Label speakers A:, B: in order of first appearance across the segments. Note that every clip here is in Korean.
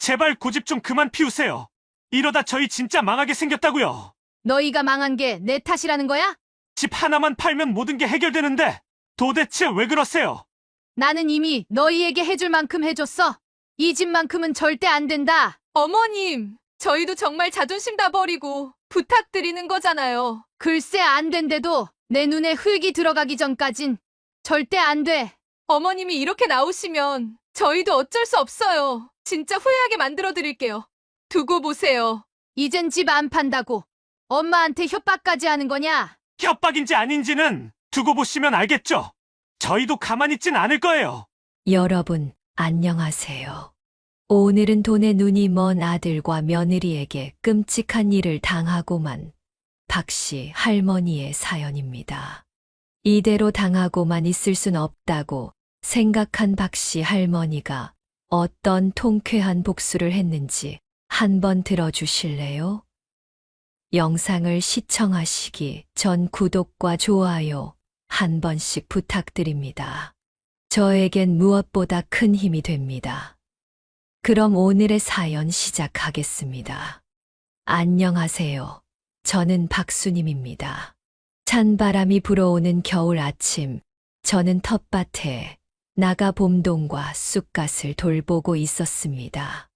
A: 제발 고집 좀 그만 피우세요. 이러다 저희 진짜 망하게 생겼다고요.
B: 너희가 망한 게 내 탓이라는 거야?
A: 집 하나만 팔면 모든 게 해결되는데 도대체 왜 그러세요?
B: 나는 이미 너희에게 해줄 만큼 해줬어. 이 집만큼은 절대 안 된다.
C: 어머님, 저희도 정말 자존심 다 버리고 부탁드리는 거잖아요.
B: 글쎄 안 된대도 내 눈에 흙이 들어가기 전까진 절대 안 돼.
C: 어머님이 이렇게 나오시면 저희도 어쩔 수 없어요. 진짜 후회하게 만들어 드릴게요. 두고 보세요.
B: 이젠 집 안 판다고 엄마한테 협박까지 하는 거냐?
A: 협박인지 아닌지는 두고 보시면 알겠죠? 저희도 가만히 있진 않을 거예요.
D: 여러분, 안녕하세요. 오늘은 돈에 눈이 먼 아들과 며느리에게 끔찍한 일을 당하고만 박씨 할머니의 사연입니다. 이대로 당하고만 있을 순 없다고 생각한 박씨 할머니가 어떤 통쾌한 복수를 했는지 한번 들어주실래요? 영상을 시청하시기 전 구독과 좋아요 한 번씩 부탁드립니다. 저에겐 무엇보다 큰 힘이 됩니다. 그럼 오늘의 사연 시작하겠습니다. 안녕하세요. 저는 박수님입니다. 찬바람이 불어오는 겨울 아침, 저는 텃밭에 나가 봄동과 쑥갓을 돌보고 있었습니다.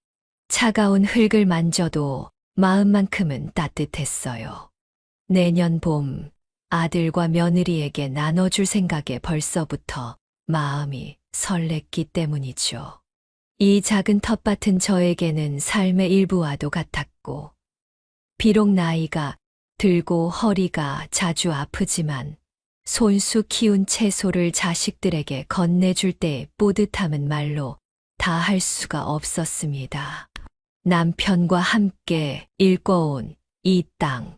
D: 차가운 흙을 만져도 마음만큼은 따뜻했어요. 내년 봄, 아들과 며느리에게 나눠줄 생각에 벌써부터 마음이 설렜기 때문이죠. 이 작은 텃밭은 저에게는 삶의 일부와도 같았고, 비록 나이가 들고 허리가 자주 아프지만 손수 키운 채소를 자식들에게 건네줄 때의 뿌듯함은 말로 다 할 수가 없었습니다. 남편과 함께 일궈온 이 땅,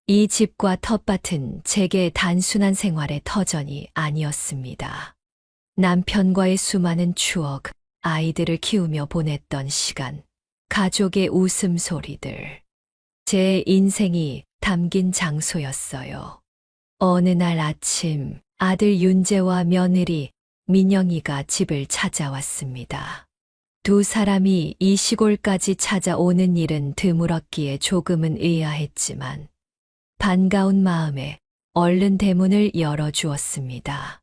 D: 이 집과 텃밭은 제게 단순한 생활의 터전이 아니었습니다. 남편과의 수많은 추억, 아이들을 키우며 보냈던 시간, 가족의 웃음소리들, 제 인생이 담긴 장소였어요. 어느 날 아침 아들 윤재와 며느리 민영이가 집을 찾아왔습니다. 두 사람이 이 시골까지 찾아오는 일은 드물었기에 조금은 의아했지만 반가운 마음에 얼른 대문을 열어주었습니다.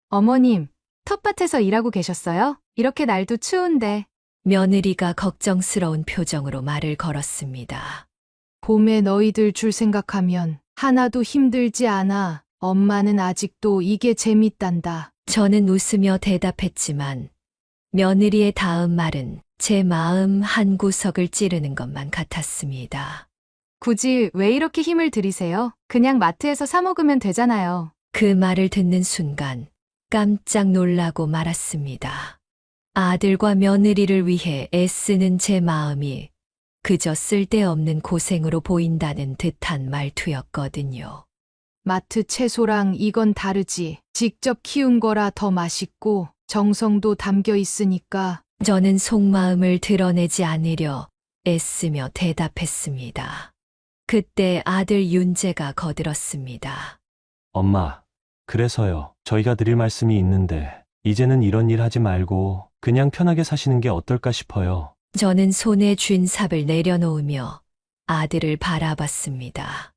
B: 어머님, 텃밭에서 일하고 계셨어요? 이렇게 날도 추운데.
D: 며느리가 걱정스러운 표정으로 말을 걸었습니다.
B: 봄에 너희들 줄 생각하면 하나도 힘들지 않아. 엄마는 아직도 이게 재밌단다.
D: 저는 웃으며 대답했지만 며느리의 다음 말은 제 마음 한구석을 찌르는 것만 같았습니다.
B: 굳이 왜 이렇게 힘을 들이세요? 그냥 마트에서 사 먹으면 되잖아요.
D: 그 말을 듣는 순간 깜짝 놀라고 말았습니다. 아들과 며느리를 위해 애쓰는 제 마음이 그저 쓸데없는 고생으로 보인다는 듯한 말투였거든요.
B: 마트 채소랑 이건 다르지. 직접 키운 거라 더 맛있고 정성도 담겨 있으니까.
D: 저는 속마음을 드러내지 않으려 애쓰며 대답했습니다. 그때 아들 윤재가 거들었습니다.
A: 엄마, 그래서요. 저희가 드릴 말씀이 있는데 이제는 이런 일 하지 말고 그냥 편하게 사시는 게 어떨까 싶어요.
D: 저는 손에 쥔 삽을 내려놓으며 아들을 바라봤습니다.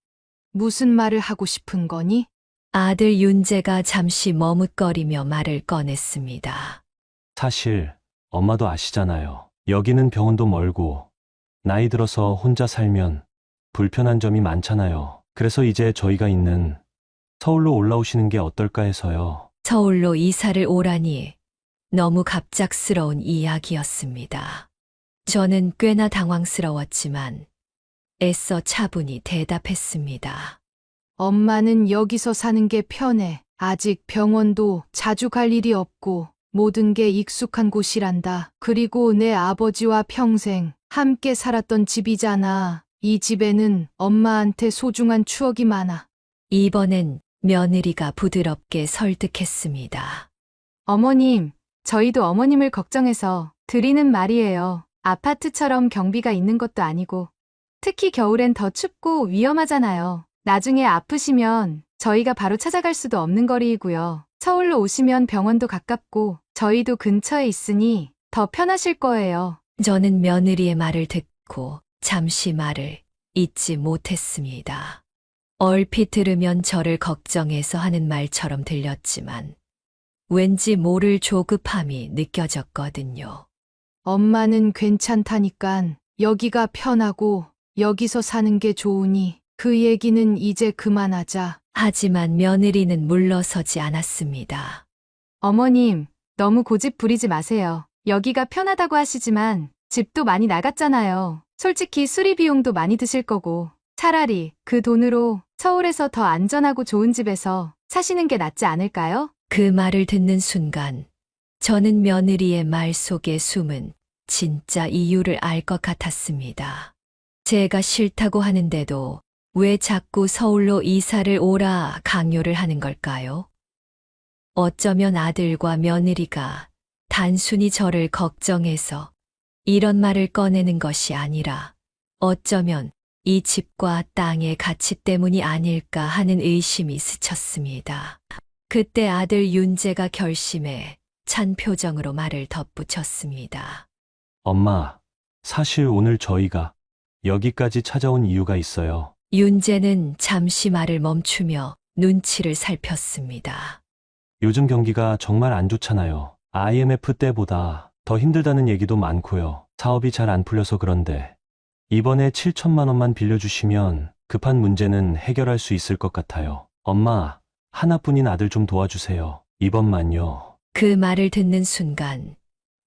B: 무슨 말을 하고 싶은 거니?
D: 아들 윤재가 잠시 머뭇거리며 말을 꺼냈습니다.
A: 사실 엄마도 아시잖아요. 여기는 병원도 멀고 나이 들어서 혼자 살면 불편한 점이 많잖아요. 그래서 이제 저희가 있는 서울로 올라오시는 게 어떨까 해서요.
D: 서울로 이사를 오라니 너무 갑작스러운 이야기였습니다. 저는 꽤나 당황스러웠지만 애써 차분히 대답했습니다.
B: 엄마는 여기서 사는 게 편해. 아직 병원도 자주 갈 일이 없고 모든 게 익숙한 곳이란다. 그리고 내 아버지와 평생 함께 살았던 집이잖아. 이 집에는 엄마한테 소중한 추억이 많아.
D: 이번엔 며느리가 부드럽게 설득했습니다.
B: 어머님, 저희도 어머님을 걱정해서 드리는 말이에요. 아파트처럼 경비가 있는 것도 아니고. 특히 겨울엔 더 춥고 위험하잖아요. 나중에 아프시면 저희가 바로 찾아갈 수도 없는 거리이고요. 서울로 오시면 병원도 가깝고 저희도 근처에 있으니 더 편하실 거예요.
D: 저는 며느리의 말을 듣고 잠시 말을 잇지 못했습니다. 얼핏 들으면 저를 걱정해서 하는 말처럼 들렸지만 왠지 모를 조급함이 느껴졌거든요.
B: 엄마는 괜찮다니깐 여기가 편하고 여기서 사는 게 좋으니 그 얘기는 이제 그만하자.
D: 하지만 며느리는 물러서지 않았습니다.
C: 어머님, 너무 고집 부리지 마세요. 여기가 편하다고 하시지만 집도 많이 나갔잖아요. 솔직히 수리 비용도 많이 드실 거고 차라리 그 돈으로 서울에서 더 안전하고 좋은 집에서 사시는 게 낫지 않을까요?
D: 그 말을 듣는 순간 저는 며느리의 말 속에 숨은 진짜 이유를 알 것 같았습니다. 제가 싫다고 하는데도 왜 자꾸 서울로 이사를 오라 강요를 하는 걸까요? 어쩌면 아들과 며느리가 단순히 저를 걱정해서 이런 말을 꺼내는 것이 아니라 어쩌면 이 집과 땅의 가치 때문이 아닐까 하는 의심이 스쳤습니다. 그때 아들 윤재가 결심해 찬 표정으로 말을 덧붙였습니다.
A: 엄마, 사실 오늘 저희가 여기까지 찾아온 이유가 있어요.
D: 윤재는 잠시 말을 멈추며 눈치를 살폈습니다.
A: 요즘 경기가 정말 안 좋잖아요. IMF 때보다 더 힘들다는 얘기도 많고요. 사업이 잘 안 풀려서 그런데 이번에 7천만 원만 빌려주시면 급한 문제는 해결할 수 있을 것 같아요. 엄마, 하나뿐인 아들 좀 도와주세요. 이번만요.
D: 그 말을 듣는 순간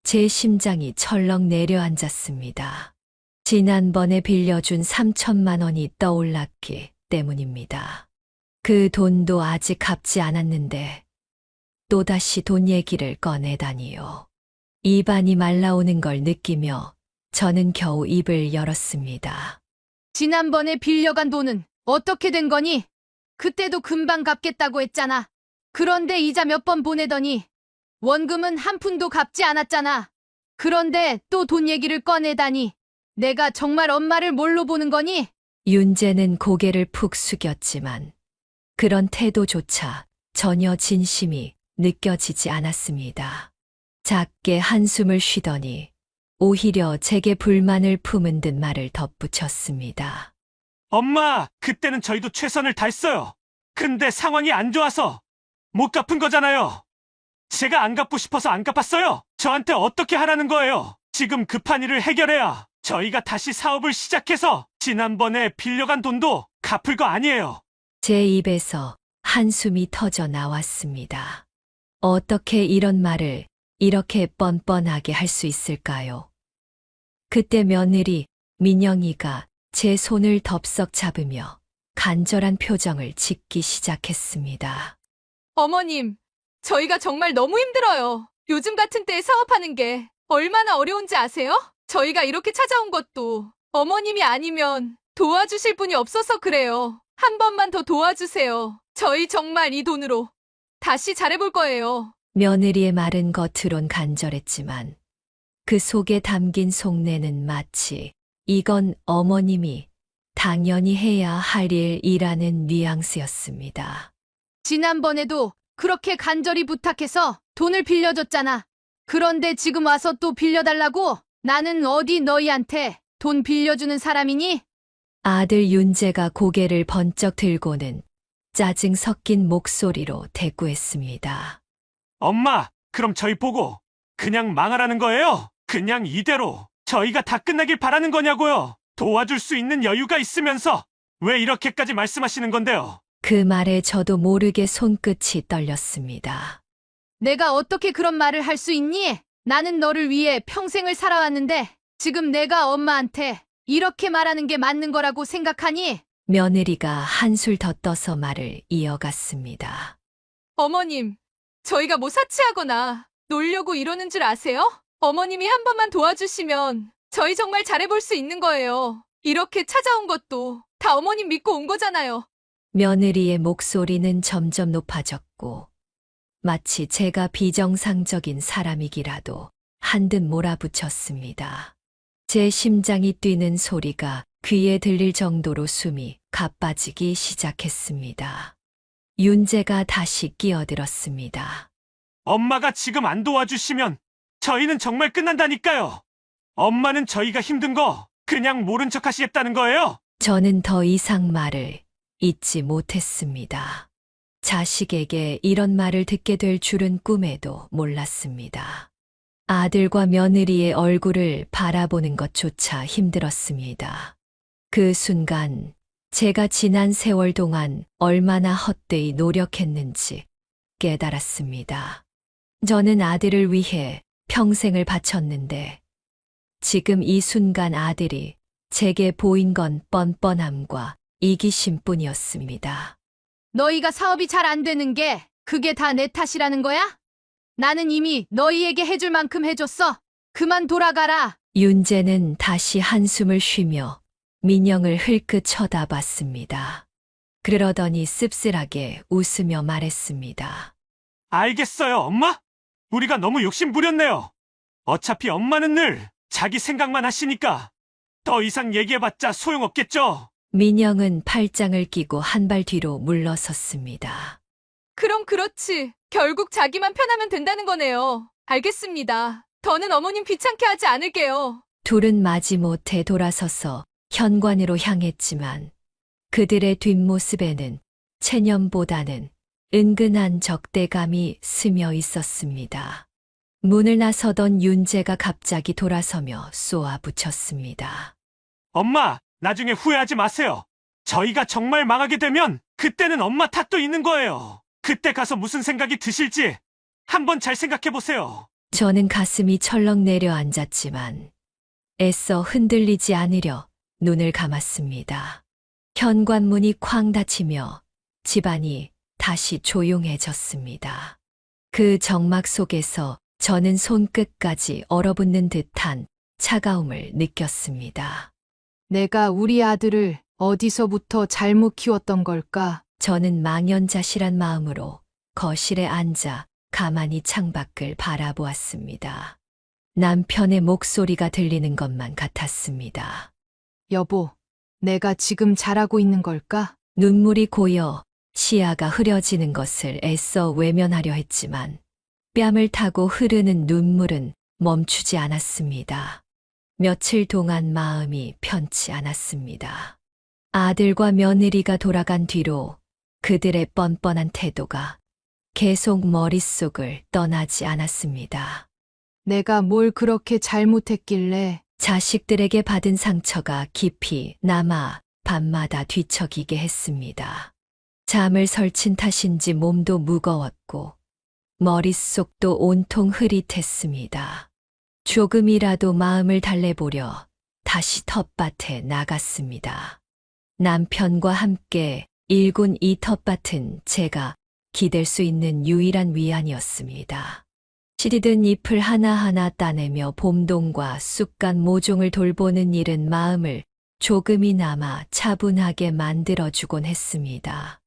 D: 제 심장이 철렁 내려앉았습니다. 지난번에 빌려준 3천만 원이 떠올랐기 때문입니다. 그 돈도 아직 갚지 않았는데 또다시 돈 얘기를 꺼내다니요. 입안이 말라오는 걸 느끼며 저는 겨우 입을 열었습니다.
B: 지난번에 빌려간 돈은 어떻게 된 거니? 그때도 금방 갚겠다고 했잖아. 그런데 이자 몇 번 보내더니 원금은 한 푼도 갚지 않았잖아. 그런데 또 돈 얘기를 꺼내다니. 내가 정말 엄마를 뭘로 보는 거니?
D: 윤재는 고개를 푹 숙였지만 그런 태도조차 전혀 진심이 느껴지지 않았습니다. 작게 한숨을 쉬더니 오히려 제게 불만을 품은 듯 말을 덧붙였습니다.
E: 엄마, 그때는 저희도 최선을 다했어요. 근데 상황이 안 좋아서 못 갚은 거잖아요. 제가 안 갚고 싶어서 안 갚았어요. 저한테 어떻게 하라는 거예요? 지금 급한 일을 해결해야 저희가 다시 사업을 시작해서 지난번에 빌려간 돈도 갚을 거 아니에요.
D: 제 입에서 한숨이 터져 나왔습니다. 어떻게 이런 말을 이렇게 뻔뻔하게 할 수 있을까요? 그때 며느리 민영이가 제 손을 덥석 잡으며 간절한 표정을 짓기 시작했습니다.
C: 어머님, 저희가 정말 너무 힘들어요. 요즘 같은 때에 사업하는 게 얼마나 어려운지 아세요? 저희가 이렇게 찾아온 것도 어머님이 아니면 도와주실 분이 없어서 그래요. 한 번만 더 도와주세요. 저희 정말 이 돈으로 다시 잘해볼 거예요.
D: 며느리의 말은 겉으론 간절했지만 그 속에 담긴 속내는 마치 이건 어머님이 당연히 해야 할 일이라는 뉘앙스였습니다.
B: 지난번에도 그렇게 간절히 부탁해서 돈을 빌려줬잖아. 그런데 지금 와서 또 빌려달라고? 나는 어디 너희한테 돈 빌려주는 사람이니?
D: 아들 윤재가 고개를 번쩍 들고는 짜증 섞인 목소리로 대꾸했습니다.
E: 엄마, 그럼 저희 보고 그냥 망하라는 거예요? 그냥 이대로 저희가 다 끝나길 바라는 거냐고요? 도와줄 수 있는 여유가 있으면서 왜 이렇게까지 말씀하시는 건데요?
D: 그 말에 저도 모르게 손끝이 떨렸습니다.
B: 내가 어떻게 그런 말을 할 수 있니? 나는 너를 위해 평생을 살아왔는데 지금 내가 엄마한테 이렇게 말하는 게 맞는 거라고 생각하니?
D: 며느리가 한술 더 떠서 말을 이어갔습니다.
C: 어머님, 저희가 뭐 사치하거나 놀려고 이러는 줄 아세요? 어머님이 한 번만 도와주시면 저희 정말 잘해볼 수 있는 거예요. 이렇게 찾아온 것도 다 어머님 믿고 온 거잖아요.
D: 며느리의 목소리는 점점 높아졌고 마치 제가 비정상적인 사람이기라도 한듯 몰아붙였습니다. 제 심장이 뛰는 소리가 귀에 들릴 정도로 숨이 가빠지기 시작했습니다. 윤재가 다시 끼어들었습니다.
E: 엄마가 지금 안 도와주시면 저희는 정말 끝난다니까요. 엄마는 저희가 힘든 거 그냥 모른 척 하시겠다는 거예요?
D: 저는 더 이상 말을 잇지 못했습니다. 자식에게 이런 말을 듣게 될 줄은 꿈에도 몰랐습니다. 아들과 며느리의 얼굴을 바라보는 것조차 힘들었습니다. 그 순간 제가 지난 세월 동안 얼마나 헛되이 노력했는지 깨달았습니다. 저는 아들을 위해 평생을 바쳤는데 지금 이 순간 아들이 제게 보인 건 뻔뻔함과 이기심뿐이었습니다.
B: 너희가 사업이 잘 안 되는 게 그게 다 내 탓이라는 거야? 나는 이미 너희에게 해줄 만큼 해줬어. 그만 돌아가라.
D: 윤재는 다시 한숨을 쉬며 민영을 흘끗 쳐다봤습니다. 그러더니 씁쓸하게 웃으며 말했습니다.
E: 알겠어요, 엄마? 우리가 너무 욕심 부렸네요. 어차피 엄마는 늘 자기 생각만 하시니까 더 이상 얘기해봤자 소용없겠죠?
D: 민영은 팔짱을 끼고 한 발 뒤로 물러섰습니다.
C: 그럼 그렇지. 결국 자기만 편하면 된다는 거네요. 알겠습니다. 더는 어머님 귀찮게 하지 않을게요.
D: 둘은 마지못해 돌아서서 현관으로 향했지만 그들의 뒷모습에는 체념보다는 은근한 적대감이 스며 있었습니다. 문을 나서던 윤재가 갑자기 돌아서며 쏘아붙였습니다.
E: 엄마, 나중에 후회하지 마세요. 저희가 정말 망하게 되면 그때는 엄마 탓도 있는 거예요. 그때 가서 무슨 생각이 드실지 한번 잘 생각해 보세요.
D: 저는 가슴이 철렁 내려앉았지만 애써 흔들리지 않으려 눈을 감았습니다. 현관문이 쾅 닫히며 집안이 다시 조용해졌습니다. 그 정막 속에서 저는 손끝까지 얼어붙는 듯한 차가움을 느꼈습니다.
B: 내가 우리 아들을 어디서부터 잘못 키웠던 걸까?
D: 저는 망연자실한 마음으로 거실에 앉아 가만히 창밖을 바라보았습니다. 남편의 목소리가 들리는 것만 같았습니다.
B: 여보, 내가 지금 잘하고 있는 걸까?
D: 눈물이 고여 시야가 흐려지는 것을 애써 외면하려 했지만 뺨을 타고 흐르는 눈물은 멈추지 않았습니다. 며칠 동안 마음이 편치 않았습니다. 아들과 며느리가 돌아간 뒤로 그들의 뻔뻔한 태도가 계속 머릿속을 떠나지 않았습니다.
B: 내가 뭘 그렇게 잘못했길래
D: 자식들에게 받은 상처가 깊이 남아 밤마다 뒤척이게 했습니다. 잠을 설친 탓인지 몸도 무거웠고 머릿속도 온통 흐릿했습니다. 조금이라도 마음을 달래보려 다시 텃밭에 나갔습니다. 남편과 함께 일군 이 텃밭은 제가 기댈 수 있는 유일한 위안이었습니다. 시리든 잎을 하나하나 따내며 봄동과 쑥간 모종을 돌보는 일은 마음을 조금이나마 차분하게 만들어주곤 했습니다.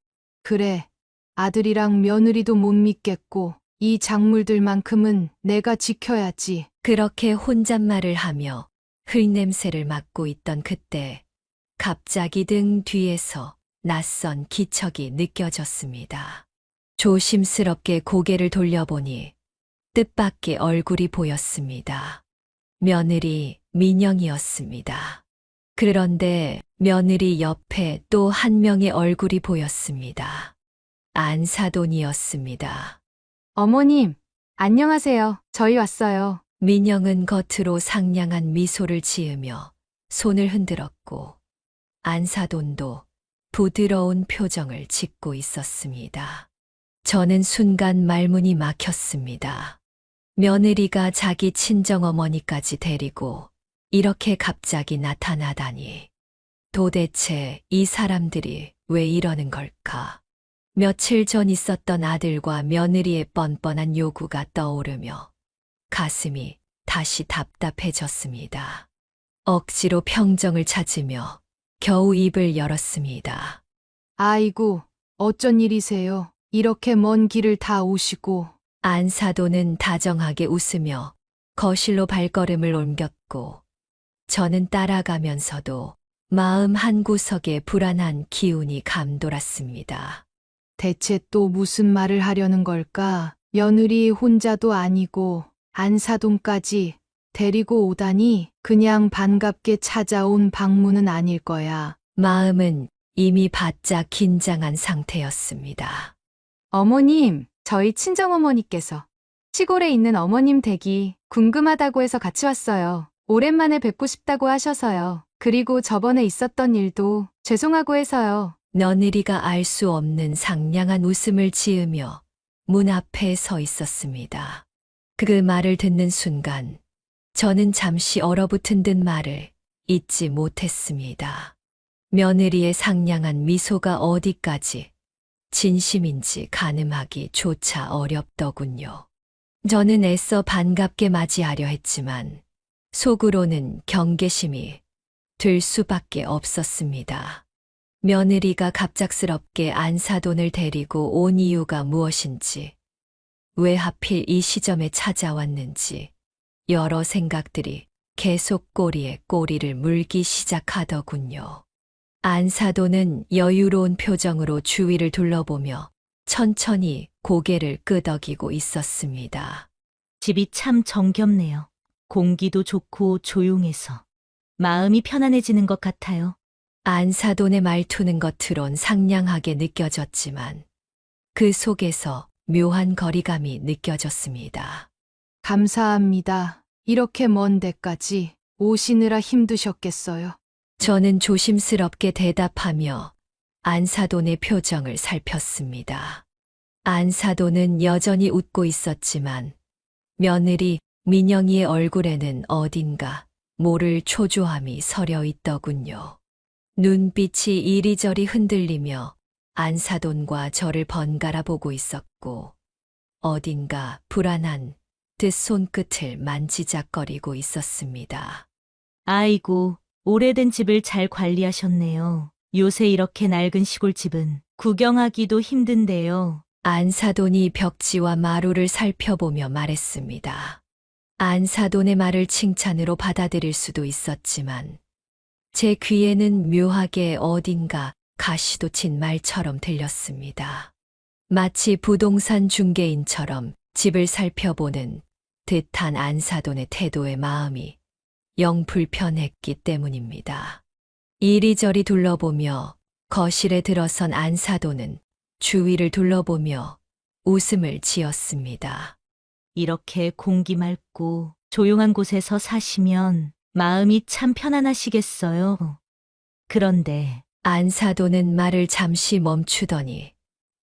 B: 그래, 아들이랑 며느리도 못 믿겠고 이 작물들만큼은 내가 지켜야지.
D: 그렇게 혼잣말을 하며 흙냄새를 맡고 있던 그때 갑자기 등 뒤에서 낯선 기척이 느껴졌습니다. 조심스럽게 고개를 돌려보니 뜻밖의 얼굴이 보였습니다. 며느리 민영이었습니다. 그런데 며느리 옆에 또 한 명의 얼굴이 보였습니다. 안사돈이었습니다.
B: 어머님, 안녕하세요. 저희 왔어요.
D: 민영은 겉으로 상냥한 미소를 지으며 손을 흔들었고 안사돈도 부드러운 표정을 짓고 있었습니다. 저는 순간 말문이 막혔습니다. 며느리가 자기 친정어머니까지 데리고 이렇게 갑자기 나타나다니. 도대체 이 사람들이 왜 이러는 걸까? 며칠 전 있었던 아들과 며느리의 뻔뻔한 요구가 떠오르며 가슴이 다시 답답해졌습니다. 억지로 평정을 찾으며 겨우 입을 열었습니다.
B: 아이고, 어쩐 일이세요? 이렇게 먼 길을 다 오시고.
D: 안사돈은 다정하게 웃으며 거실로 발걸음을 옮겼고 저는 따라가면서도 마음 한구석에 불안한 기운이 감돌았습니다.
B: 대체 또 무슨 말을 하려는 걸까? 며느리 혼자도 아니고 안사돈까지 데리고 오다니 그냥 반갑게 찾아온 방문은 아닐 거야.
D: 마음은 이미 바짝 긴장한 상태였습니다.
C: 어머님, 저희 친정어머니께서 시골에 있는 어머님 댁이 궁금하다고 해서 같이 왔어요. 오랜만에 뵙고 싶다고 하셔서요. 그리고 저번에 있었던 일도 죄송하고 해서요.
D: 며느리가 알 수 없는 상냥한 웃음을 지으며 문 앞에 서 있었습니다. 그 말을 듣는 순간 저는 잠시 얼어붙은 듯 말을 잊지 못했습니다. 며느리의 상냥한 미소가 어디까지 진심인지 가늠하기조차 어렵더군요. 저는 애써 반갑게 맞이하려 했지만 속으로는 경계심이 들 수밖에 없었습니다. 며느리가 갑작스럽게 안사돈을 데리고 온 이유가 무엇인지, 왜 하필 이 시점에 찾아왔는지 여러 생각들이 계속 꼬리에 꼬리를 물기 시작하더군요. 안사돈은 여유로운 표정으로 주위를 둘러보며 천천히 고개를 끄덕이고 있었습니다.
F: 집이 참 정겹네요. 공기도 좋고 조용해서 마음이 편안해지는 것 같아요.
D: 안사돈의 말투는 겉으론 상냥하게 느껴졌지만 그 속에서 묘한 거리감이 느껴졌습니다.
B: 감사합니다. 이렇게 먼 데까지 오시느라 힘드셨겠어요.
D: 저는 조심스럽게 대답하며 안사돈의 표정을 살폈습니다. 안사돈은 여전히 웃고 있었지만 며느리 민영이의 얼굴에는 어딘가 모를 초조함이 서려 있더군요. 눈빛이 이리저리 흔들리며 안사돈과 저를 번갈아 보고 있었고 어딘가 불안한 듯 손끝을 만지작거리고 있었습니다.
F: 아이고, 오래된 집을 잘 관리하셨네요. 요새 이렇게 낡은 시골집은 구경하기도 힘든데요.
D: 안사돈이 벽지와 마루를 살펴보며 말했습니다. 안사돈의 말을 칭찬으로 받아들일 수도 있었지만 제 귀에는 묘하게 어딘가 가시도 친 말처럼 들렸습니다. 마치 부동산 중개인처럼 집을 살펴보는 듯한 안사돈의 태도에 마음이 영 불편했기 때문입니다. 이리저리 둘러보며 거실에 들어선 안사돈은 주위를 둘러보며 웃음을 지었습니다.
F: 이렇게 공기 맑고 조용한 곳에서 사시면 마음이 참 편안하시겠어요. 그런데
D: 안사돈은 말을 잠시 멈추더니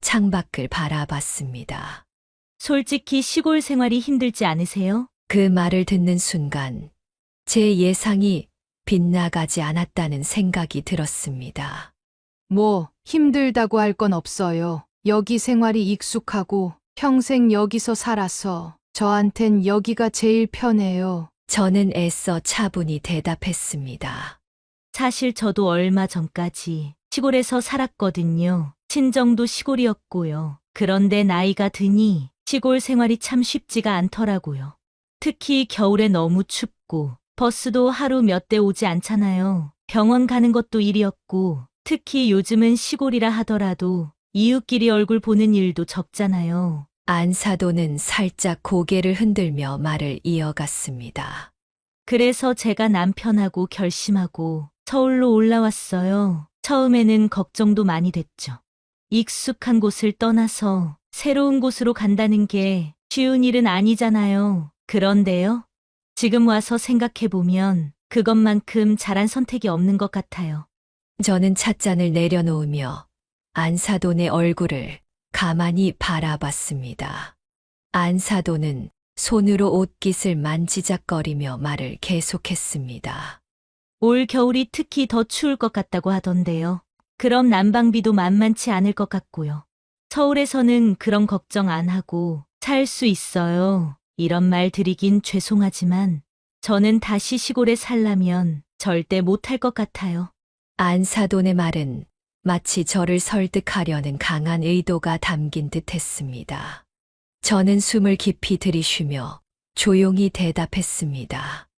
D: 창밖을 바라봤습니다.
F: 솔직히 시골 생활이 힘들지 않으세요?
D: 그 말을 듣는 순간 제 예상이 빗나가지 않았다는 생각이 들었습니다.
B: 뭐 힘들다고 할 건 없어요. 여기 생활이 익숙하고 평생 여기서 살아서 저한텐 여기가 제일 편해요.
D: 저는 애써 차분히 대답했습니다.
F: 사실 저도 얼마 전까지 시골에서 살았거든요. 친정도 시골이었고요. 그런데 나이가 드니 시골 생활이 참 쉽지가 않더라고요. 특히 겨울에 너무 춥고 버스도 하루 몇 대 오지 않잖아요. 병원 가는 것도 일이었고 특히 요즘은 시골이라 하더라도 이웃끼리 얼굴 보는 일도 적잖아요.
D: 안사돈은 살짝 고개를 흔들며 말을 이어갔습니다.
F: 그래서 제가 남편하고 결심하고 서울로 올라왔어요. 처음에는 걱정도 많이 됐죠. 익숙한 곳을 떠나서 새로운 곳으로 간다는 게 쉬운 일은 아니잖아요. 그런데요, 지금 와서 생각해보면 그것만큼 잘한 선택이 없는 것 같아요.
D: 저는 찻잔을 내려놓으며 안사돈의 얼굴을 가만히 바라봤습니다. 안사돈은 손으로 옷깃을 만지작거리며 말을 계속했습니다.
F: 올 겨울이 특히 더 추울 것 같다고 하던데요. 그럼 난방비도 만만치 않을 것 같고요. 서울에서는 그런 걱정 안 하고 살 수 있어요. 이런 말 드리긴 죄송하지만 저는 다시 시골에 살려면 절대 못할 것 같아요.
D: 안사돈의 말은 마치 저를 설득하려는 강한 의도가 담긴 듯 했습니다. 저는 숨을 깊이 들이쉬며 조용히 대답했습니다.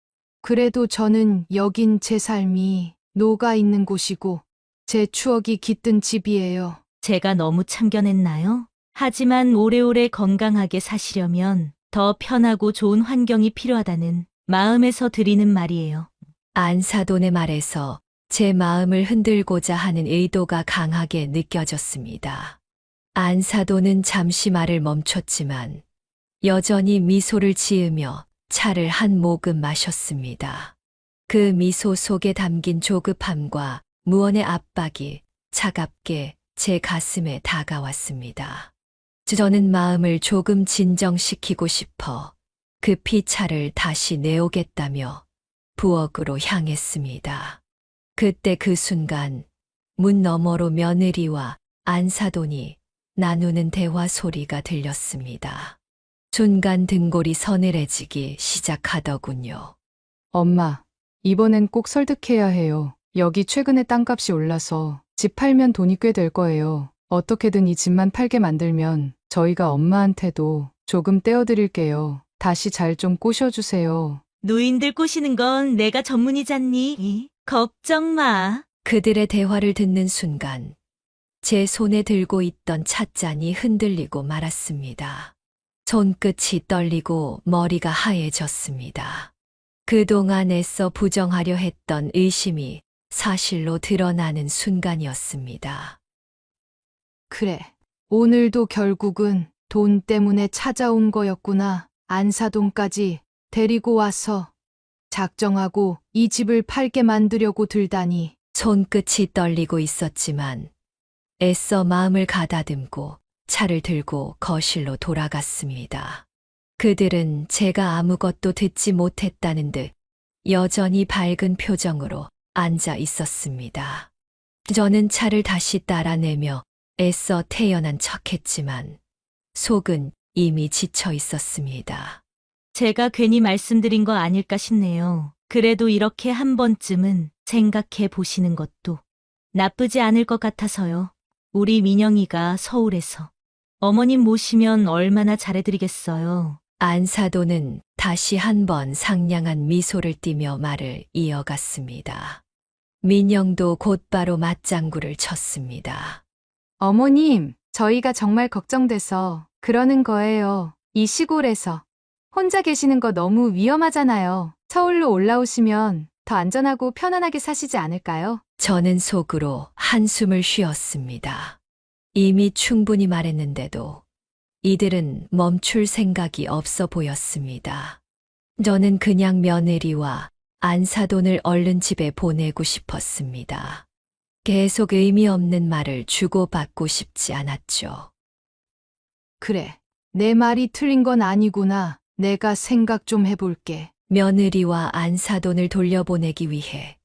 B: 그래도 저는 여긴 제 삶이 녹아 있는 곳이고 제 추억이 깃든 집이에요.
F: 제가 너무 참견했나요? 하지만 오래오래 건강하게 사시려면 더 편하고 좋은 환경이 필요하다는 마음에서 드리는 말이에요.
D: 안사돈의 말에서 제 마음을 흔들고자 하는 의도가 강하게 느껴졌습니다. 안사돈은 잠시 말을 멈췄지만 여전히 미소를 지으며 차를 한 모금 마셨습니다. 그 미소 속에 담긴 조급함과 무언의 압박이 차갑게 제 가슴에 다가왔습니다. 저는 마음을 조금 진정시키고 싶어 급히 차를 다시 내오겠다며 부엌으로 향했습니다. 그때 그 순간 문 너머로 며느리와 안사돈이 나누는 대화 소리가 들렸습니다. 순간 등골이 서늘해지기 시작하더군요.
B: 엄마, 이번엔 꼭 설득해야 해요. 여기 최근에 땅값이 올라서 집 팔면 돈이 꽤 될 거예요. 어떻게든 이 집만 팔게 만들면 저희가 엄마한테도 조금 떼어드릴게요. 다시 잘 좀 꼬셔주세요.
F: 노인들 꼬시는 건 내가 전문이잖니. 걱정 마.
D: 그들의 대화를 듣는 순간 제 손에 들고 있던 찻잔이 흔들리고 말았습니다. 손끝이 떨리고 머리가 하얘졌습니다. 그동안 애써 부정하려 했던 의심이 사실로 드러나는 순간이었습니다.
B: 그래, 오늘도 결국은 돈 때문에 찾아온 거였구나. 안사돈까지 데리고 와서 작정하고 이 집을 팔게 만들려고 들다니.
D: 손끝이 떨리고 있었지만 애써 마음을 가다듬고 차를 들고 거실로 돌아갔습니다. 그들은 제가 아무것도 듣지 못했다는 듯 여전히 밝은 표정으로 앉아 있었습니다. 저는 차를 다시 따라내며 애써 태연한 척했지만 속은 이미 지쳐 있었습니다.
F: 제가 괜히 말씀드린 거 아닐까 싶네요. 그래도 이렇게 한 번쯤은 생각해 보시는 것도 나쁘지 않을 것 같아서요. 우리 민영이가 서울에서 어머님 모시면 얼마나 잘해드리겠어요.
D: 안사돈은 다시 한번 상냥한 미소를 띠며 말을 이어갔습니다. 민영도 곧바로 맞장구를 쳤습니다.
B: 어머님, 저희가 정말 걱정돼서 그러는 거예요. 이 시골에서 혼자 계시는 거 너무 위험하잖아요. 서울로 올라오시면 더 안전하고 편안하게 사시지 않을까요?
D: 저는 속으로 한숨을 쉬었습니다. 이미 충분히 말했는데도 이들은 멈출 생각이 없어 보였습니다. 저는 그냥 며느리와 안사돈을 얼른 집에 보내고 싶었습니다. 계속 의미 없는 말을 주고받고 싶지 않았죠.
B: 그래, 내 말이 틀린 건 아니구나. 내가 생각 좀 해볼게.
D: 며느리와 안사돈을 돌려보내기 위해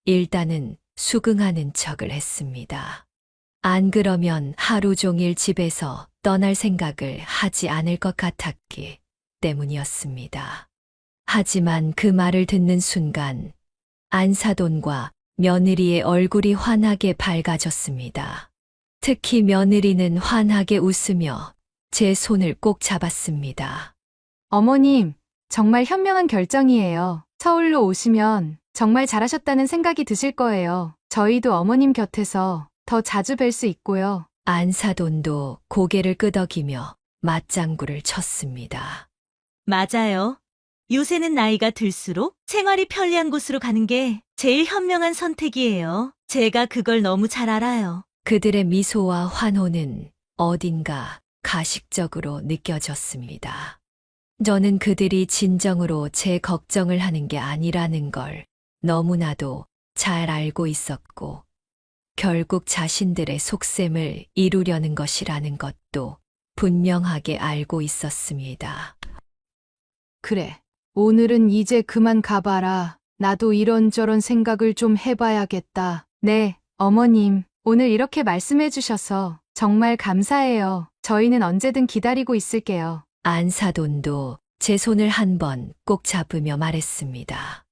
D: 일단은 수긍하는 척을 했습니다. 안 그러면 하루 종일 집에서 떠날 생각을 하지 않을 것 같았기 때문이었습니다. 하지만 그 말을 듣는 순간 안사돈과 며느리의 얼굴이 환하게 밝아졌습니다. 특히 며느리는 환하게 웃으며 제 손을 꼭 잡았습니다.
B: 어머님, 정말 현명한 결정이에요. 서울로 오시면 정말 잘하셨다는 생각이 드실 거예요. 저희도 어머님 곁에서 더 자주 뵐 수 있고요.
D: 안사돈도 고개를 끄덕이며 맞장구를 쳤습니다.
F: 맞아요. 요새는 나이가 들수록 생활이 편리한 곳으로 가는 게 제일 현명한 선택이에요. 제가 그걸 너무 잘 알아요.
D: 그들의 미소와 환호는 어딘가 가식적으로 느껴졌습니다. 저는 그들이 진정으로 제 걱정을 하는 게 아니라는 걸 너무나도 잘 알고 있었고, 결국 자신들의 속셈을 이루려는 것이라는 것도 분명하게 알고 있었습니다.
B: 그래, 오늘은 이제 그만 가봐라. 나도 이런저런 생각을 좀 해봐야겠다. 네, 어머님, 오늘 이렇게 말씀해 주셔서 정말 감사해요. 저희는 언제든 기다리고 있을게요.
D: 안사돈도 제 손을 한 번 꼭 잡으며 말했습니다.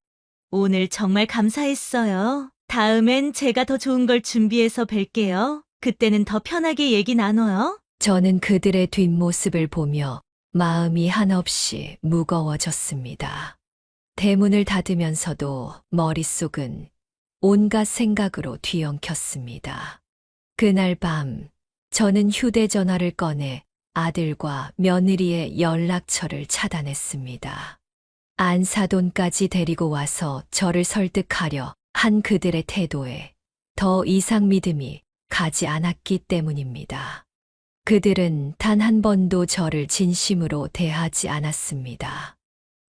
F: 오늘 정말 감사했어요. 다음엔 제가 더 좋은 걸 준비해서 뵐게요. 그때는 더 편하게 얘기 나눠요.
D: 저는 그들의 뒷모습을 보며 마음이 한없이 무거워졌습니다. 대문을 닫으면서도 머릿속은 온갖 생각으로 뒤엉켰습니다. 그날 밤 저는 휴대전화를 꺼내 아들과 며느리의 연락처를 차단했습니다. 안사돈까지 데리고 와서 저를 설득하려 한 그들의 태도에 더 이상 믿음이 가지 않았기 때문입니다. 그들은 단 한 번도 저를 진심으로 대하지 않았습니다.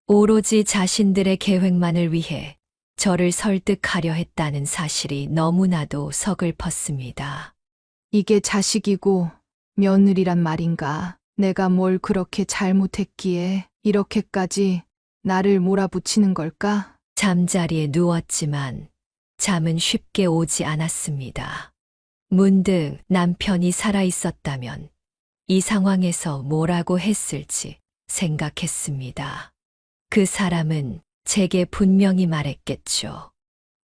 D: 오로지 자신들의 계획만을 위해 저를 설득하려 했다는 사실이 너무나도 서글펐습니다.
B: 이게 자식이고 며느리란 말인가? 내가 뭘 그렇게 잘못했기에 이렇게까지 나를 몰아붙이는 걸까?
D: 잠자리에 누웠지만 잠은 쉽게 오지 않았습니다. 문득 남편이 살아있었다면 이 상황에서 뭐라고 했을지 생각했습니다. 그 사람은 제게 분명히 말했겠죠.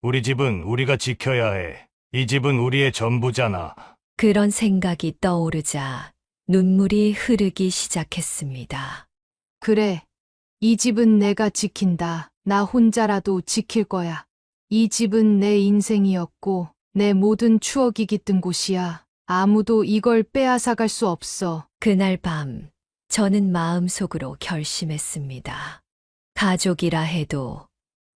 G: 우리 집은 우리가 지켜야 해. 이 집은 우리의 전부잖아.
D: 그런 생각이 떠오르자 눈물이 흐르기 시작했습니다.
B: 그래. 이 집은 내가 지킨다. 나 혼자라도 지킬 거야. 이 집은 내 인생이었고 내 모든 추억이 깃든 곳이야. 아무도 이걸 빼앗아갈 수 없어.
D: 그날 밤 저는 마음속으로 결심했습니다. 가족이라 해도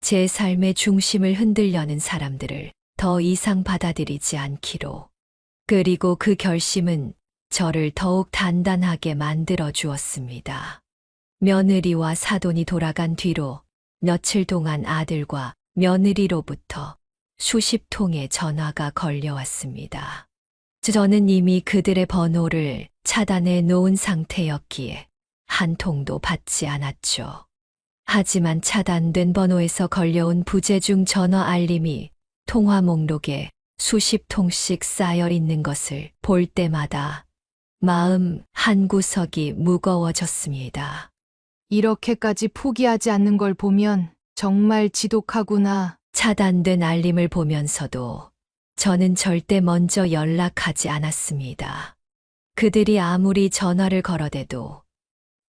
D: 제 삶의 중심을 흔들려는 사람들을 더 이상 받아들이지 않기로. 그리고 그 결심은 저를 더욱 단단하게 만들어 주었습니다. 며느리와 사돈이 돌아간 뒤로 며칠 동안 아들과 며느리로부터 수십 통의 전화가 걸려왔습니다. 저는 이미 그들의 번호를 차단해 놓은 상태였기에 한 통도 받지 않았죠. 하지만 차단된 번호에서 걸려온 부재중 전화 알림이 통화 목록에 수십 통씩 쌓여 있는 것을 볼 때마다 마음 한구석이 무거워졌습니다.
B: 이렇게까지 포기하지 않는 걸 보면 정말 지독하구나.
D: 차단된 알림을 보면서도 저는 절대 먼저 연락하지 않았습니다. 그들이 아무리 전화를 걸어대도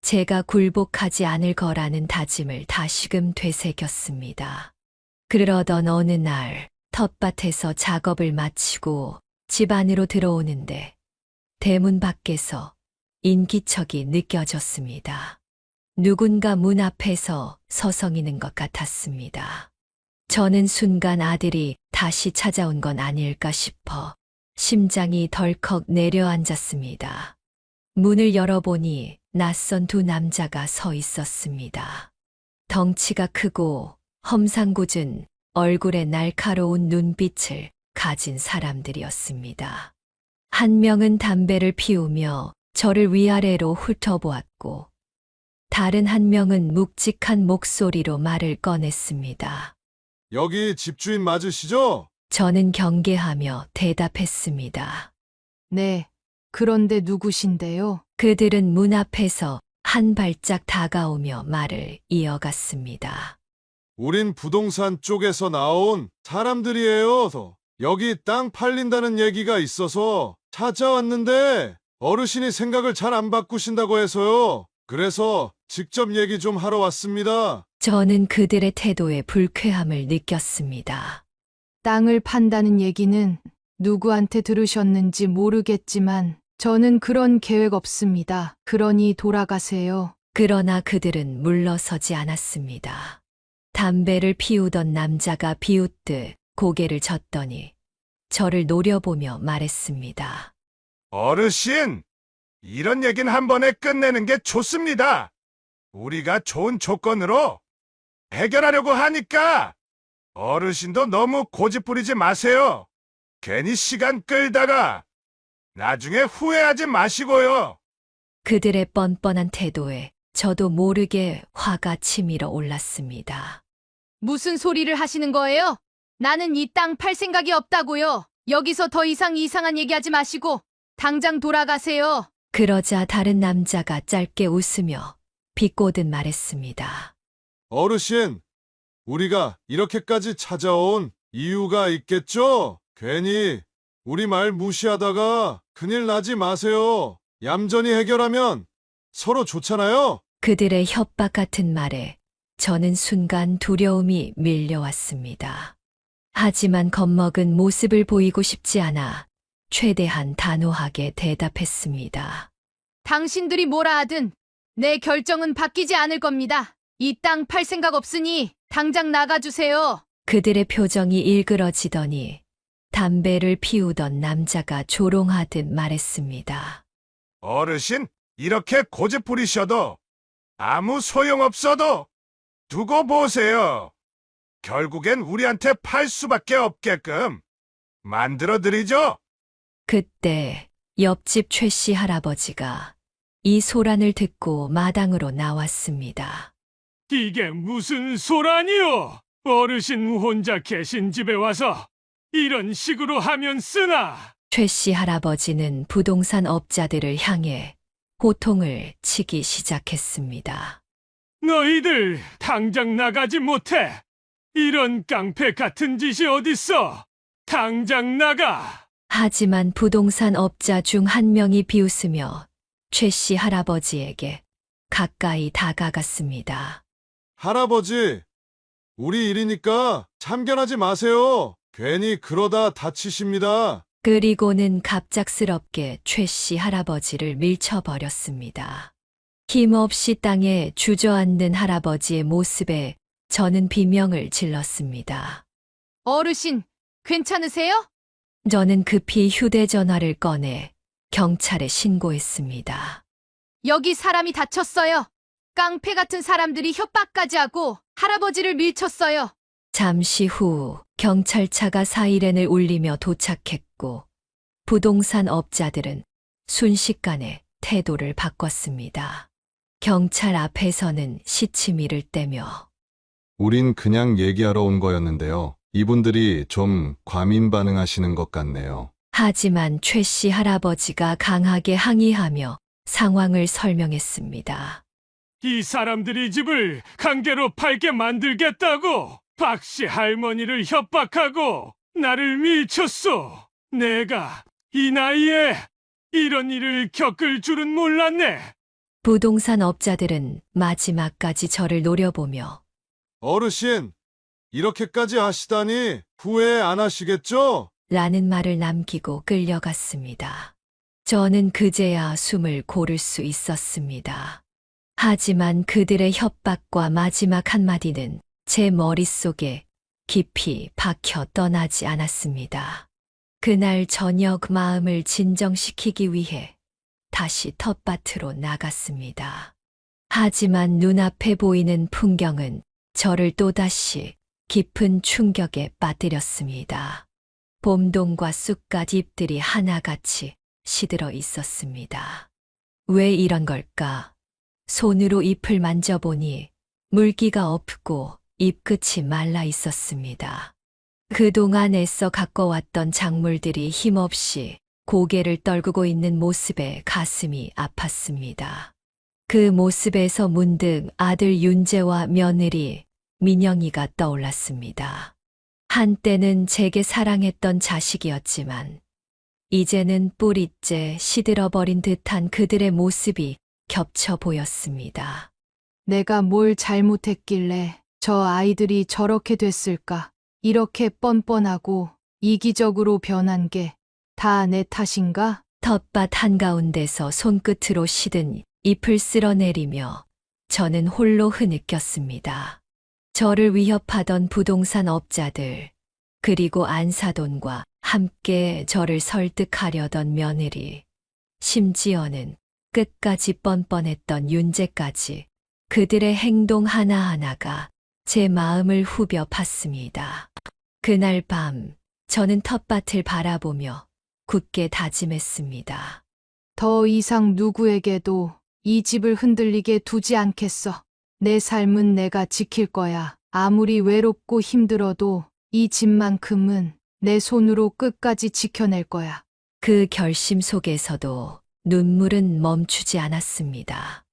D: 제가 굴복하지 않을 거라는 다짐을 다시금 되새겼습니다. 그러던 어느 날 텃밭에서 작업을 마치고 집 안으로 들어오는데 대문 밖에서 인기척이 느껴졌습니다. 누군가 문 앞에서 서성이는 것 같았습니다. 저는 순간 아들이 다시 찾아온 건 아닐까 싶어 심장이 덜컥 내려앉았습니다. 문을 열어보니 낯선 두 남자가 서 있었습니다. 덩치가 크고 험상궂은 얼굴에 날카로운 눈빛을 가진 사람들이었습니다. 한 명은 담배를 피우며 저를 위아래로 훑어보았고 다른 한 명은 묵직한 목소리로 말을 꺼냈습니다.
H: 여기 집주인 맞으시죠?
D: 저는 경계하며 대답했습니다.
B: 네. 그런데 누구신데요?
D: 그들은 문 앞에서 한 발짝 다가오며 말을 이어갔습니다.
H: 우린 부동산 쪽에서 나온 사람들이에요. 여기 땅 팔린다는 얘기가 있어서 찾아왔는데 어르신이 생각을 잘 안 바꾸신다고 해서요. 그래서 직접 얘기 좀 하러 왔습니다.
D: 저는 그들의 태도에 불쾌함을 느꼈습니다.
B: 땅을 판다는 얘기는 누구한테 들으셨는지 모르겠지만 저는 그런 계획 없습니다. 그러니 돌아가세요.
D: 그러나 그들은 물러서지 않았습니다. 담배를 피우던 남자가 비웃듯 고개를 젓더니 저를 노려보며 말했습니다.
G: 어르신, 이런 얘기는 한 번에 끝내는 게 좋습니다. 우리가 좋은 조건으로 해결하려고 하니까 어르신도 너무 고집 부리지 마세요. 괜히 시간 끌다가 나중에 후회하지 마시고요.
D: 그들의 뻔뻔한 태도에 저도 모르게 화가 치밀어 올랐습니다.
C: 무슨 소리를 하시는 거예요? 나는 이 땅 팔 생각이 없다고요. 여기서 더 이상 이상한 얘기하지 마시고 당장 돌아가세요.
D: 그러자 다른 남자가 짧게 웃으며 비꼬듯 말했습니다.
H: 어르신, 우리가 이렇게까지 찾아온 이유가 있겠죠? 괜히 우리 말 무시하다가 큰일 나지 마세요. 얌전히 해결하면 서로 좋잖아요.
D: 그들의 협박 같은 말에 저는 순간 두려움이 밀려왔습니다. 하지만 겁먹은 모습을 보이고 싶지 않아 최대한 단호하게 대답했습니다.
C: 당신들이 뭐라 하든 내 결정은 바뀌지 않을 겁니다.
B: 이 땅 팔 생각 없으니 당장 나가주세요.
D: 그들의 표정이 일그러지더니 담배를 피우던 남자가 조롱하듯 말했습니다.
G: 어르신, 이렇게 고집부리셔도 아무 소용없어도 두고 보세요. 결국엔 우리한테 팔 수밖에 없게끔 만들어드리죠.
D: 그때 옆집 최 씨 할아버지가 이 소란을 듣고 마당으로 나왔습니다.
E: 이게 무슨 소란이요? 어르신 혼자 계신 집에 와서 이런 식으로 하면 쓰나?
D: 최 씨 할아버지는 부동산 업자들을 향해 호통을 치기 시작했습니다.
E: 너희들 당장 나가지 못해. 이런 깡패 같은 짓이 어딨어? 당장 나가.
D: 하지만 부동산 업자 중 한 명이 비웃으며 최 씨 할아버지에게 가까이 다가갔습니다.
H: 할아버지, 우리 일이니까 참견하지 마세요. 괜히 그러다 다치십니다.
D: 그리고는 갑작스럽게 최 씨 할아버지를 밀쳐버렸습니다. 힘없이 땅에 주저앉는 할아버지의 모습에 저는 비명을 질렀습니다.
B: 어르신, 괜찮으세요?
D: 저는 급히 휴대전화를 꺼내 경찰에 신고했습니다.
B: 여기 사람이 다쳤어요. 깡패 같은 사람들이 협박까지 하고 할아버지를 밀쳤어요.
D: 잠시 후 경찰차가 사이렌을 울리며 도착했고 부동산 업자들은 순식간에 태도를 바꿨습니다. 경찰 앞에서는 시치미를 떼며
H: 우린 그냥 얘기하러 온 거였는데요. 이분들이 좀 과민 반응하시는 것 같네요.
D: 하지만 최 씨 할아버지가 강하게 항의하며 상황을 설명했습니다.
E: 이 사람들이 집을 강제로 팔게 만들겠다고 박 씨 할머니를 협박하고 나를 밀쳤어. 내가 이 나이에 이런 일을 겪을 줄은 몰랐네.
D: 부동산 업자들은 마지막까지 저를 노려보며
H: 어르신, 이렇게까지 하시다니 후회 안 하시겠죠?
D: 라는 말을 남기고 끌려갔습니다. 저는 그제야 숨을 고를 수 있었습니다. 하지만 그들의 협박과 마지막 한마디는 제 머릿속에 깊이 박혀 떠나지 않았습니다. 그날 저녁 마음을 진정시키기 위해 다시 텃밭으로 나갔습니다. 하지만 눈앞에 보이는 풍경은 저를 또다시 깊은 충격에 빠뜨렸습니다. 봄동과 쑥갓 잎들이 하나같이 시들어 있었습니다. 왜 이런 걸까? 손으로 잎을 만져보니 물기가 없고 잎끝이 말라 있었습니다. 그동안 애써 가꿔왔던 작물들이 힘없이 고개를 떨구고 있는 모습에 가슴이 아팠습니다. 그 모습에서 문득 아들 윤재와 며느리 민영이가 떠올랐습니다. 한때는 제게 사랑했던 자식이었지만 이제는 뿌리째 시들어버린 듯한 그들의 모습이 겹쳐 보였습니다.
B: 내가 뭘 잘못했길래 저 아이들이 저렇게 됐을까? 이렇게 뻔뻔하고 이기적으로 변한 게 다 내 탓인가?
D: 텃밭 한가운데서 손끝으로 시든 잎을 쓸어내리며 저는 홀로 흐느꼈습니다. 저를 위협하던 부동산 업자들, 그리고 안사돈과 함께 저를 설득하려던 며느리, 심지어는 끝까지 뻔뻔했던 윤재까지 그들의 행동 하나하나가 제 마음을 후벼 팠습니다. 그날 밤 저는 텃밭을 바라보며 굳게 다짐했습니다.
B: 더 이상 누구에게도 이 집을 흔들리게 두지 않겠어. 내 삶은 내가 지킬 거야. 아무리 외롭고 힘들어도 이 집만큼은 내 손으로 끝까지 지켜낼 거야.
D: 그 결심 속에서도 눈물은 멈추지 않았습니다.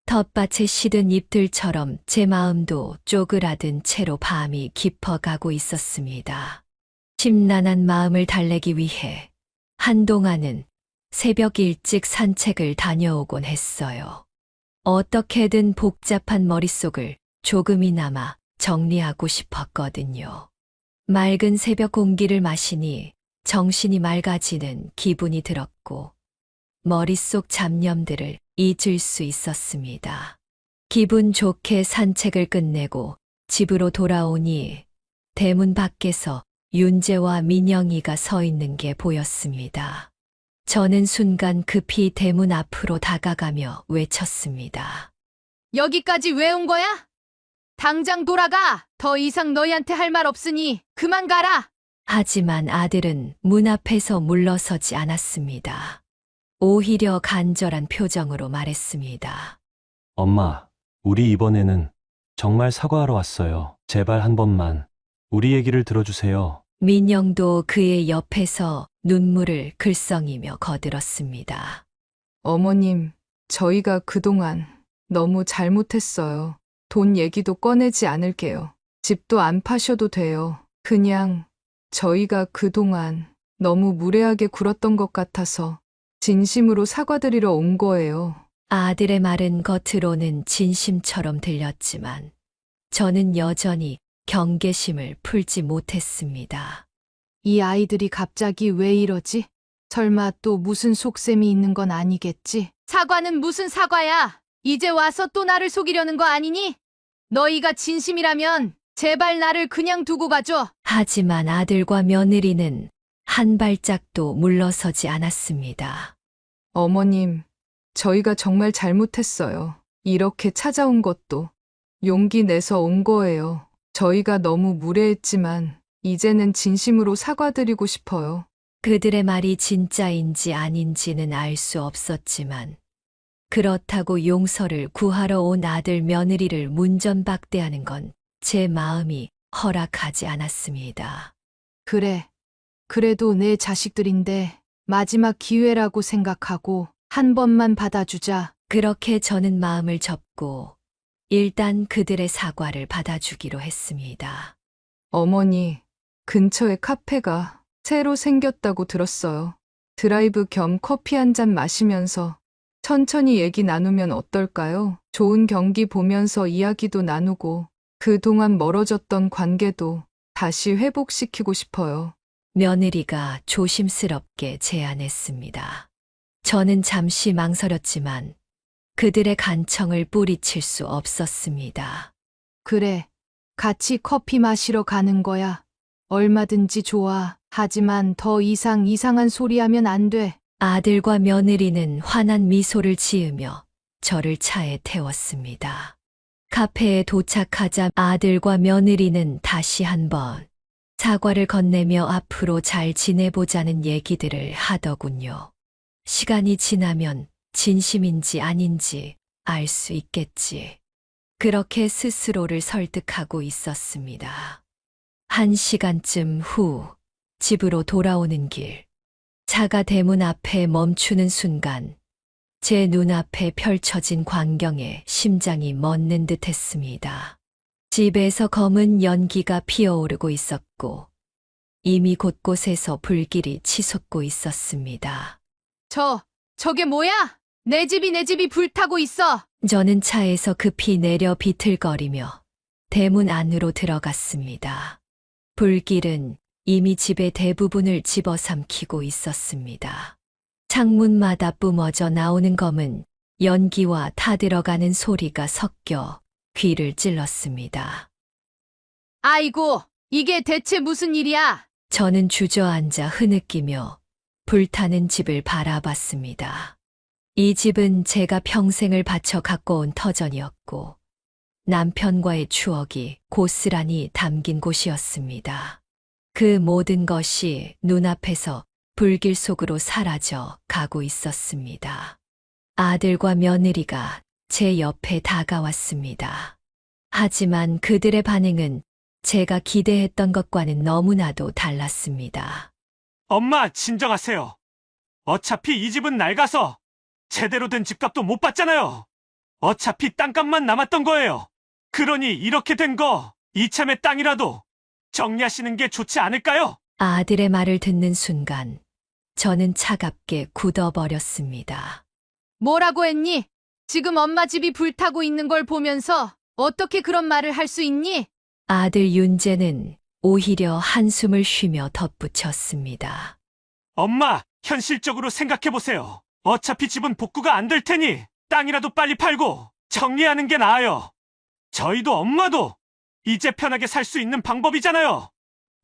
D: 텃밭에 시든 잎들처럼 제 마음도 쪼그라든 채로 밤이 깊어가고 있었습니다. 심란한 마음을 달래기 위해 한동안은 새벽 일찍 산책을 다녀오곤 했어요. 어떻게든 복잡한 머릿속을 조금이나마 정리하고 싶었거든요. 맑은 새벽 공기를 마시니 정신이 맑아지는 기분이 들었고 머릿속 잡념들을 잊을 수 있었습니다. 기분 좋게 산책을 끝내고 집으로 돌아오니 대문 밖에서 윤재와 민영이가 서 있는 게 보였습니다. 저는 순간 급히 대문 앞으로 다가가며 외쳤습니다.
B: 여기까지 왜 온 거야? 당장 돌아가! 더 이상 너희한테 할 말 없으니 그만 가라!
D: 하지만 아들은 문 앞에서 물러서지 않았습니다. 오히려 간절한 표정으로 말했습니다.
A: 엄마, 우리 이번에는 정말 사과하러 왔어요. 제발 한 번만 우리 얘기를 들어주세요.
D: 민영도 그의 옆에서 눈물을 글썽이며 거들었습니다.
B: 어머님, 저희가 그동안 너무 잘못했어요. 돈 얘기도 꺼내지 않을게요. 집도 안 파셔도 돼요. 그냥 저희가 그동안 너무 무례하게 굴었던 것 같아서 진심으로 사과드리러 온 거예요.
D: 아들의 말은 겉으로는 진심처럼 들렸지만 저는 여전히 경계심을 풀지 못했습니다.
B: 이 아이들이 갑자기 왜 이러지? 설마 또 무슨 속셈이 있는 건 아니겠지? 사과는 무슨 사과야? 이제 와서 또 나를 속이려는 거 아니니? 너희가 진심이라면 제발 나를 그냥 두고 가줘.
D: 하지만 아들과 며느리는 한 발짝도 물러서지 않았습니다.
B: 어머님, 저희가 정말 잘못했어요. 이렇게 찾아온 것도 용기 내서 온 거예요. 저희가 너무 무례했지만 이제는 진심으로 사과드리고 싶어요.
D: 그들의 말이 진짜인지 아닌지는 알 수 없었지만 그렇다고 용서를 구하러 온 아들 며느리를 문전박대하는 건 제 마음이 허락하지 않았습니다.
B: 그래. 그래도 내 자식들인데 마지막 기회라고 생각하고 한 번만 받아주자.
D: 그렇게 저는 마음을 접고 일단 그들의 사과를 받아주기로 했습니다.
B: 어머니, 근처에 카페가 새로 생겼다고 들었어요. 드라이브 겸 커피 한 잔 마시면서 천천히 얘기 나누면 어떨까요? 좋은 경기 보면서 이야기도 나누고 그동안 멀어졌던 관계도 다시 회복시키고 싶어요.
D: 며느리가 조심스럽게 제안했습니다. 저는 잠시 망설였지만 그들의 간청을 뿌리칠 수 없었습니다.
B: 그래, 같이 커피 마시러 가는 거야. 얼마든지 좋아. 하지만 더 이상 이상한 소리 하면 안 돼.
D: 아들과 며느리는 환한 미소를 지으며 저를 차에 태웠습니다. 카페에 도착하자 아들과 며느리는 다시 한번 사과를 건네며 앞으로 잘 지내보자는 얘기들을 하더군요. 시간이 지나면 진심인지 아닌지 알 수 있겠지. 그렇게 스스로를 설득하고 있었습니다. 1시간쯤 후 집으로 돌아오는 길. 차가 대문 앞에 멈추는 순간 제 눈앞에 펼쳐진 광경에 심장이 멎는 듯 했습니다. 집에서 검은 연기가 피어오르고 있었고 이미 곳곳에서 불길이 치솟고 있었습니다.
B: 저게 뭐야? 내 집이 불타고 있어.
D: 저는 차에서 급히 내려 비틀거리며 대문 안으로 들어갔습니다. 불길은 이미 집의 대부분을 집어삼키고 있었습니다. 창문마다 뿜어져 나오는 검은 연기와 타들어가는 소리가 섞여 귀를 찔렀습니다.
B: 아이고, 이게 대체 무슨 일이야?
D: 저는 주저앉아 흐느끼며 불타는 집을 바라봤습니다. 이 집은 제가 평생을 바쳐 갖고 온 터전이었고 남편과의 추억이 고스란히 담긴 곳이었습니다. 그 모든 것이 눈앞에서 불길 속으로 사라져 가고 있었습니다. 아들과 며느리가 제 옆에 다가왔습니다. 하지만 그들의 반응은 제가 기대했던 것과는 너무나도 달랐습니다.
E: 엄마, 진정하세요. 어차피 이 집은 낡아서 제대로 된 집값도 못 받잖아요. 어차피 땅값만 남았던 거예요. 그러니 이렇게 된 거 이참에 땅이라도 정리하시는 게 좋지 않을까요?
D: 아들의 말을 듣는 순간 저는 차갑게 굳어버렸습니다.
B: 뭐라고 했니? 지금 엄마 집이 불타고 있는 걸 보면서 어떻게 그런 말을 할 수 있니?
D: 아들 윤재는 오히려 한숨을 쉬며 덧붙였습니다.
E: 엄마, 현실적으로 생각해보세요. 어차피 집은 복구가 안 될 테니 땅이라도 빨리 팔고 정리하는 게 나아요. 저희도 엄마도 이제 편하게 살 수 있는 방법이잖아요.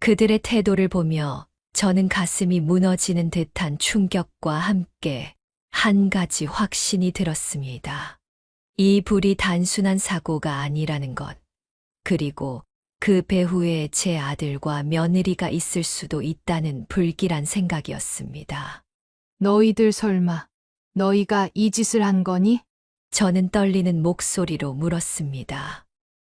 D: 그들의 태도를 보며 저는 가슴이 무너지는 듯한 충격과 함께 한 가지 확신이 들었습니다. 이 불이 단순한 사고가 아니라는 것, 그리고 그 배후에 제 아들과 며느리가 있을 수도 있다는 불길한 생각이었습니다.
B: 너희들 설마 너희가 이 짓을 한 거니?
D: 저는 떨리는 목소리로 물었습니다.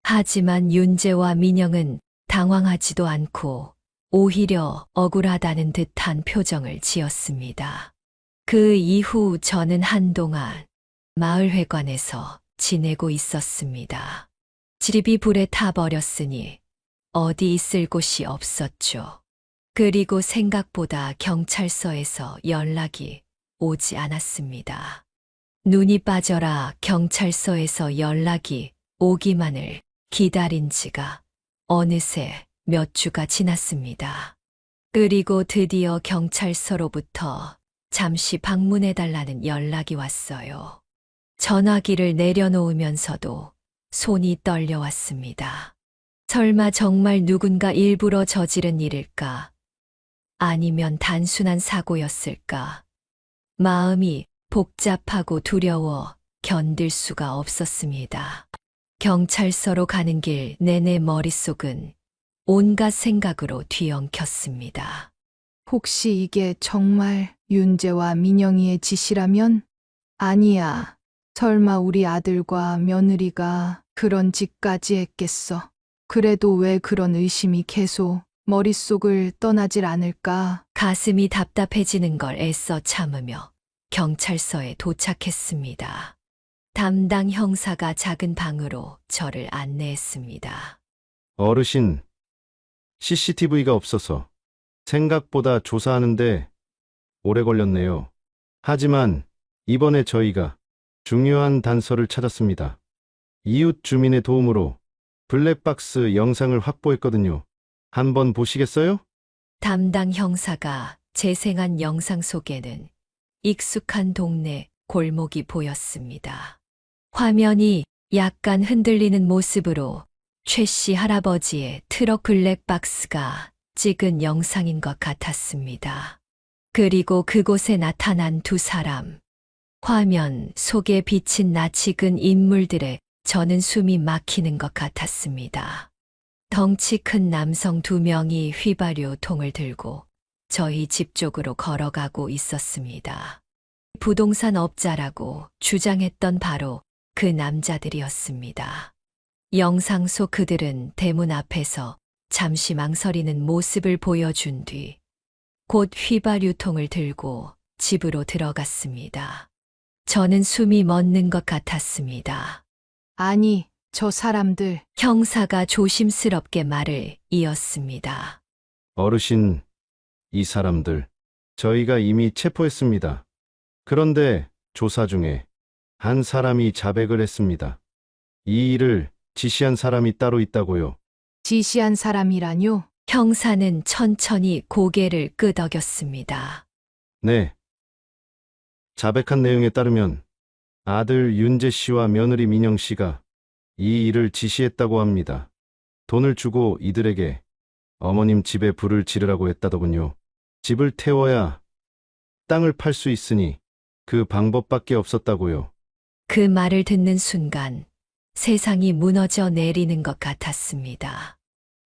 D: 하지만 윤재와 민영은 당황하지도 않고 오히려 억울하다는 듯한 표정을 지었습니다. 그 이후 저는 한동안 마을회관에서 지내고 있었습니다. 집이 불에 타버렸으니 어디 있을 곳이 없었죠. 그리고 생각보다 경찰서에서 연락이 오지 않았습니다. 눈이 빠져라 경찰서에서 연락이 오기만을 기다린 지가 어느새 몇 주가 지났습니다. 그리고 드디어 경찰서로부터 잠시 방문해달라는 연락이 왔어요. 전화기를 내려놓으면서도 손이 떨려왔습니다. 설마 정말 누군가 일부러 저지른 일일까? 아니면 단순한 사고였을까? 마음이 복잡하고 두려워 견딜 수가 없었습니다. 경찰서로 가는 길 내내 머릿속은 온갖 생각으로 뒤엉켰습니다.
B: 혹시 이게 정말 윤재와 민영이의 짓이라면? 아니야. 설마 우리 아들과 며느리가 그런 짓까지 했겠어. 그래도 왜 그런 의심이 계속 머릿속을 떠나질 않을까?
D: 가슴이 답답해지는 걸 애써 참으며 경찰서에 도착했습니다. 담당 형사가 작은 방으로 저를 안내했습니다.
I: 어르신, CCTV가 없어서 생각보다 조사하는데 오래 걸렸네요. 하지만 이번에 저희가 중요한 단서를 찾았습니다. 이웃 주민의 도움으로 블랙박스 영상을 확보했거든요. 한번 보시겠어요?
D: 담당 형사가 재생한 영상 속에는 익숙한 동네 골목이 보였습니다. 화면이 약간 흔들리는 모습으로 최 씨 할아버지의 트럭 블랙박스가 찍은 영상인 것 같았습니다. 그리고 그곳에 나타난 두 사람. 화면 속에 비친 낯익은 인물들에 저는 숨이 막히는 것 같았습니다. 덩치 큰 남성 두 명이 휘발유 통을 들고 저희 집 쪽으로 걸어가고 있었습니다. 부동산 업자라고 주장했던 바로 그 남자들이었습니다. 영상 속 그들은 대문 앞에서 잠시 망설이는 모습을 보여준 뒤 곧 휘발유통을 들고 집으로 들어갔습니다. 저는 숨이 멎는 것 같았습니다.
B: 아니, 저 사람들.
D: 형사가 조심스럽게 말을 이었습니다.
I: 어르신, 이 사람들 저희가 이미 체포했습니다. 그런데 조사 중에 한 사람이 자백을 했습니다. 이 일을 지시한 사람이 따로 있다고요.
B: 지시한 사람이라뇨?
D: 형사는 천천히 고개를 끄덕였습니다.
I: 네. 자백한 내용에 따르면 아들 윤재 씨와 며느리 민영 씨가 이 일을 지시했다고 합니다. 돈을 주고 이들에게 어머님 집에 불을 지르라고 했다더군요. 집을 태워야 땅을 팔 수 있으니 그 방법밖에 없었다고요.
D: 그 말을 듣는 순간 세상이 무너져 내리는 것 같았습니다.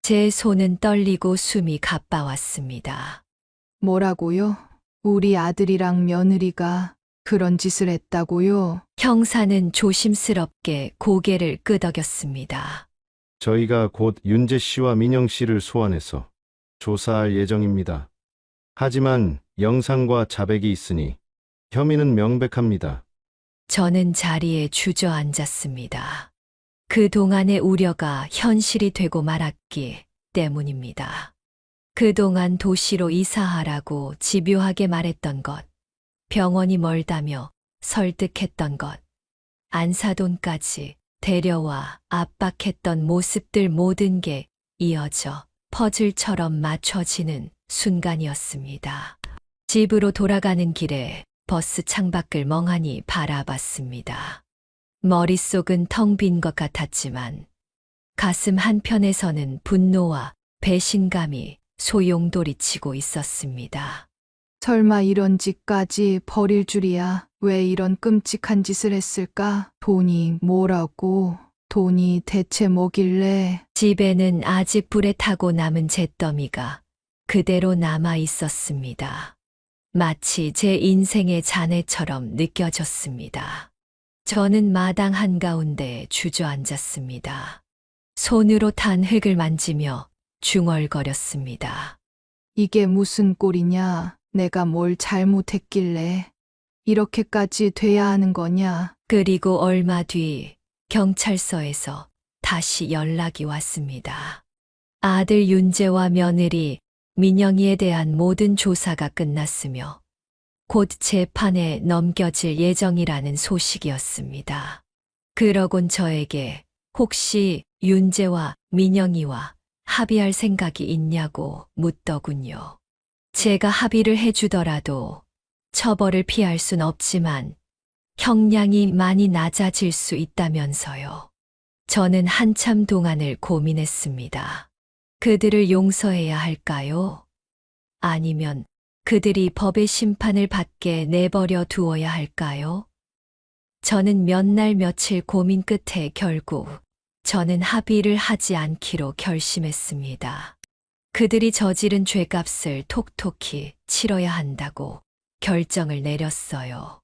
D: 제 손은 떨리고 숨이 가빠왔습니다.
B: 뭐라고요? 우리 아들이랑 며느리가 그런 짓을 했다고요?
D: 형사는 조심스럽게 고개를 끄덕였습니다.
I: 저희가 곧 윤재 씨와 민영 씨를 소환해서 조사할 예정입니다. 하지만 영상과 자백이 있으니 혐의는 명백합니다.
D: 저는 자리에 주저앉았습니다. 그동안의 우려가 현실이 되고 말았기 때문입니다. 그동안 도시로 이사하라고 집요하게 말했던 것, 병원이 멀다며 설득했던 것, 안사돈까지 데려와 압박했던 모습들 모든 게 이어져 퍼즐처럼 맞춰지는 순간이었습니다. 집으로 돌아가는 길에 버스 창밖을 멍하니 바라봤습니다. 머릿속은 텅 빈 것 같았지만 가슴 한편에서는 분노와 배신감이 소용돌이치고 있었습니다.
B: 설마 이런 짓까지 벌일 줄이야. 왜 이런 끔찍한 짓을 했을까? 돈이 뭐라고? 돈이 대체 뭐길래?
D: 집에는 아직 불에 타고 남은 잿더미가 그대로 남아 있었습니다. 마치 제 인생의 잔해처럼 느껴졌습니다. 저는 마당 한가운데 주저앉았습니다. 손으로 탄 흙을 만지며 중얼거렸습니다.
B: 이게 무슨 꼴이냐? 내가 뭘 잘못했길래 이렇게까지 돼야 하는 거냐?
D: 그리고 얼마 뒤 경찰서에서 다시 연락이 왔습니다. 아들 윤재와 며느리 민영이에 대한 모든 조사가 끝났으며 곧 재판에 넘겨질 예정이라는 소식이었습니다. 그러곤 저에게 혹시 윤재와 민영이와 합의할 생각이 있냐고 묻더군요. 제가 합의를 해주더라도 처벌을 피할 순 없지만 형량이 많이 낮아질 수 있다면서요. 저는 한참 동안을 고민했습니다. 그들을 용서해야 할까요? 아니면 그들이 법의 심판을 받게 내버려 두어야 할까요? 저는 몇 날 며칠 고민 끝에 결국 저는 합의를 하지 않기로 결심했습니다. 그들이 저지른 죄값을 톡톡히 치러야 한다고 결정을 내렸어요.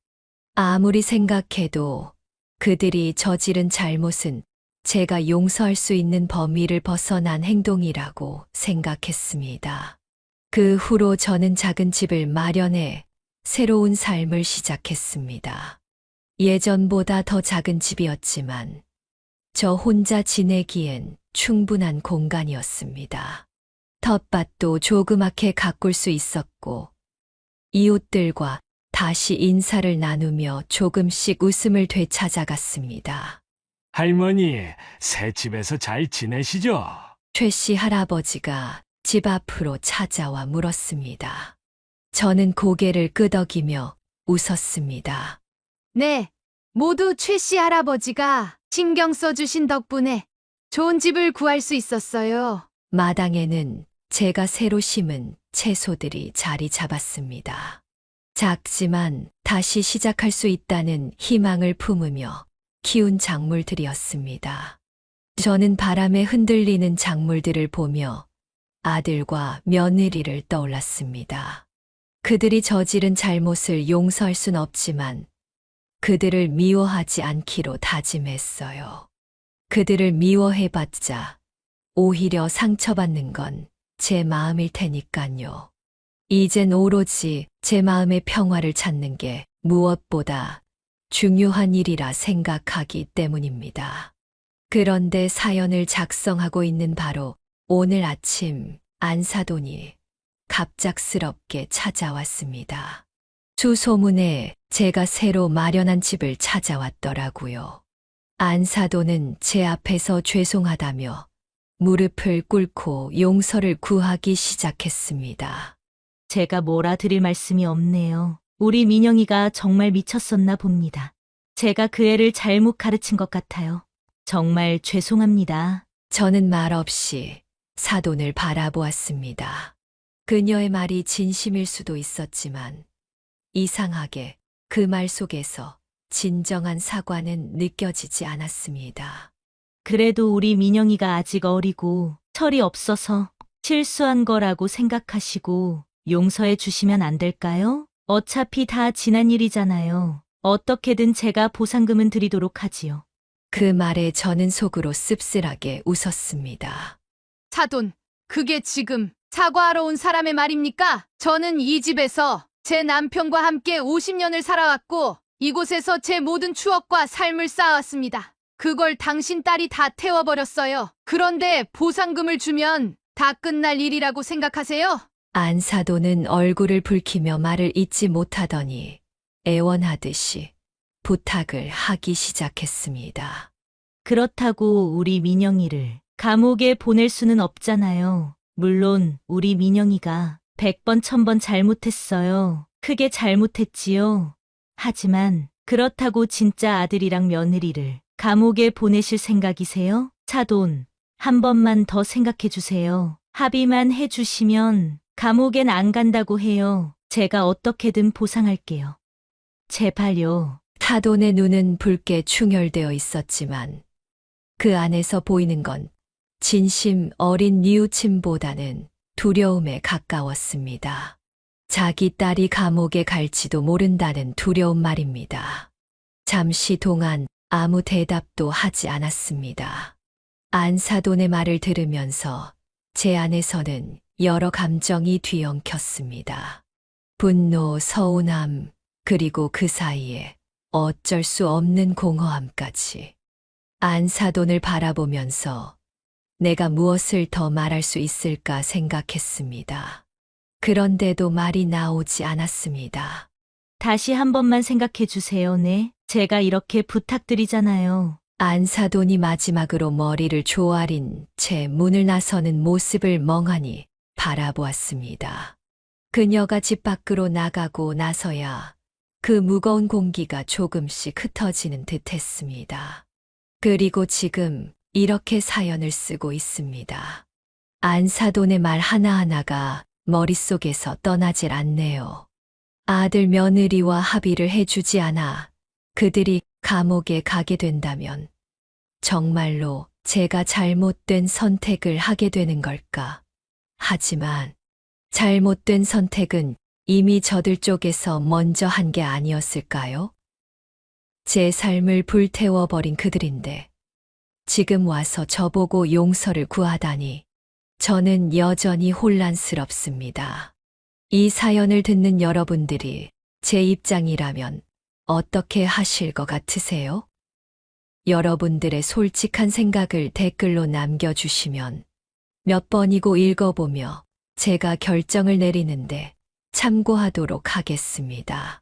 D: 아무리 생각해도 그들이 저지른 잘못은 제가 용서할 수 있는 범위를 벗어난 행동이라고 생각했습니다. 그 후로 저는 작은 집을 마련해 새로운 삶을 시작했습니다. 예전보다 더 작은 집이었지만 저 혼자 지내기엔 충분한 공간이었습니다. 텃밭도 조그맣게 가꿀 수 있었고 이웃들과 다시 인사를 나누며 조금씩 웃음을 되찾아갔습니다.
E: 할머니, 새 집에서 잘 지내시죠?
D: 최 씨 할아버지가 집 앞으로 찾아와 물었습니다. 저는 고개를 끄덕이며 웃었습니다.
B: 네, 모두 최 씨 할아버지가 신경 써주신 덕분에 좋은 집을 구할 수 있었어요.
D: 마당에는 제가 새로 심은 채소들이 자리 잡았습니다. 작지만 다시 시작할 수 있다는 희망을 품으며 키운 작물들이었습니다. 저는 바람에 흔들리는 작물들을 보며 아들과 며느리를 떠올랐습니다. 그들이 저지른 잘못을 용서할 순 없지만 그들을 미워하지 않기로 다짐했어요. 그들을 미워해봤자 오히려 상처받는 건 제 마음일 테니까요. 이젠 오로지 제 마음의 평화를 찾는 게 무엇보다 중요한 일이라 생각하기 때문입니다. 그런데 사연을 작성하고 있는 바로 오늘 아침 안사돈이 갑작스럽게 찾아왔습니다. 주소문에 제가 새로 마련한 집을 찾아왔더라고요. 안사돈은 제 앞에서 죄송하다며 무릎을 꿇고 용서를 구하기 시작했습니다.
F: 제가 뭐라 드릴 말씀이 없네요. 우리 민영이가 정말 미쳤었나 봅니다. 제가 그 애를 잘못 가르친 것 같아요. 정말 죄송합니다.
D: 저는 말없이 사돈을 바라보았습니다. 그녀의 말이 진심일 수도 있었지만 이상하게 그 말 속에서 진정한 사과는 느껴지지 않았습니다.
F: 그래도 우리 민영이가 아직 어리고 철이 없어서 실수한 거라고 생각하시고 용서해 주시면 안 될까요? 어차피 다 지난 일이잖아요. 어떻게든 제가 보상금은 드리도록 하지요.
D: 그 말에 저는 속으로 씁쓸하게 웃었습니다.
B: 사돈, 그게 지금 사과하러 온 사람의 말입니까? 저는 이 집에서 제 남편과 함께 50년을 살아왔고 이곳에서 제 모든 추억과 삶을 쌓아왔습니다. 그걸 당신 딸이 다 태워버렸어요. 그런데 보상금을 주면 다 끝날 일이라고 생각하세요?
D: 안사돈은 얼굴을 붉히며 말을 잇지 못하더니 애원하듯이 부탁을 하기 시작했습니다.
F: 그렇다고 우리 민영이를 감옥에 보낼 수는 없잖아요. 물론 우리 민영이가 100번 1000번 잘못했어요. 크게 잘못했지요. 하지만 그렇다고 진짜 아들이랑 며느리를 감옥에 보내실 생각이세요? 차돈, 한 번만 더 생각해 주세요. 합의만 해 주시면 감옥엔 안 간다고 해요. 제가 어떻게든 보상할게요. 제발요.
D: 타돈의 눈은 붉게 충혈되어 있었지만 그 안에서 보이는 건 진심 어린 뉘우침보다는 두려움에 가까웠습니다. 자기 딸이 감옥에 갈지도 모른다는 두려움 말입니다. 잠시 동안 아무 대답도 하지 않았습니다. 안사돈의 말을 들으면서 제 안에서는 여러 감정이 뒤엉켰습니다. 분노, 서운함, 그리고 그 사이에 어쩔 수 없는 공허함까지. 안사돈을 바라보면서 내가 무엇을 더 말할 수 있을까 생각했습니다. 그런데도 말이 나오지 않았습니다.
F: 다시 한 번만 생각해 주세요, 네. 제가 이렇게 부탁드리잖아요.
D: 안사돈이 마지막으로 머리를 조아린 채 문을 나서는 모습을 멍하니 바라보았습니다. 그녀가 집 밖으로 나가고 나서야 그 무거운 공기가 조금씩 흩어지는 듯 했습니다. 그리고 지금 이렇게 사연을 쓰고 있습니다. 안사돈의 말 하나하나가 머릿속에서 떠나질 않네요. 아들 며느리와 합의를 해주지 않아 그들이 감옥에 가게 된다면 정말로 제가 잘못된 선택을 하게 되는 걸까? 하지만 잘못된 선택은 이미 저들 쪽에서 먼저 한 게 아니었을까요? 제 삶을 불태워버린 그들인데 지금 와서 저보고 용서를 구하다니 저는 여전히 혼란스럽습니다. 이 사연을 듣는 여러분들이 제 입장이라면 어떻게 하실 것 같으세요? 여러분들의 솔직한 생각을 댓글로 남겨주시면 몇 번이고 읽어보며 제가 결정을 내리는데 참고하도록 하겠습니다.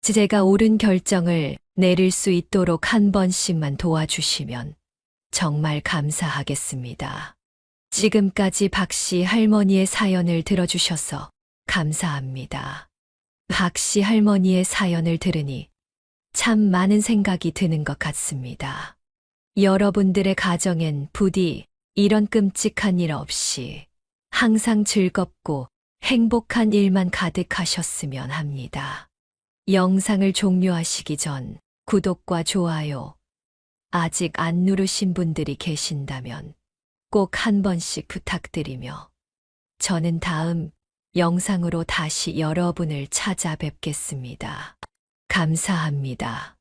D: 제가 옳은 결정을 내릴 수 있도록 한 번씩만 도와주시면 정말 감사하겠습니다. 지금까지 박씨 할머니의 사연을 들어주셔서 감사합니다. 박씨 할머니의 사연을 들으니 참 많은 생각이 드는 것 같습니다. 여러분들의 가정엔 부디 이런 끔찍한 일 없이 항상 즐겁고 행복한 일만 가득하셨으면 합니다. 영상을 종료하시기 전 구독과 좋아요 아직 안 누르신 분들이 계신다면 꼭 한 번씩 부탁드리며 저는 다음 영상으로 다시 여러분을 찾아뵙겠습니다. 감사합니다.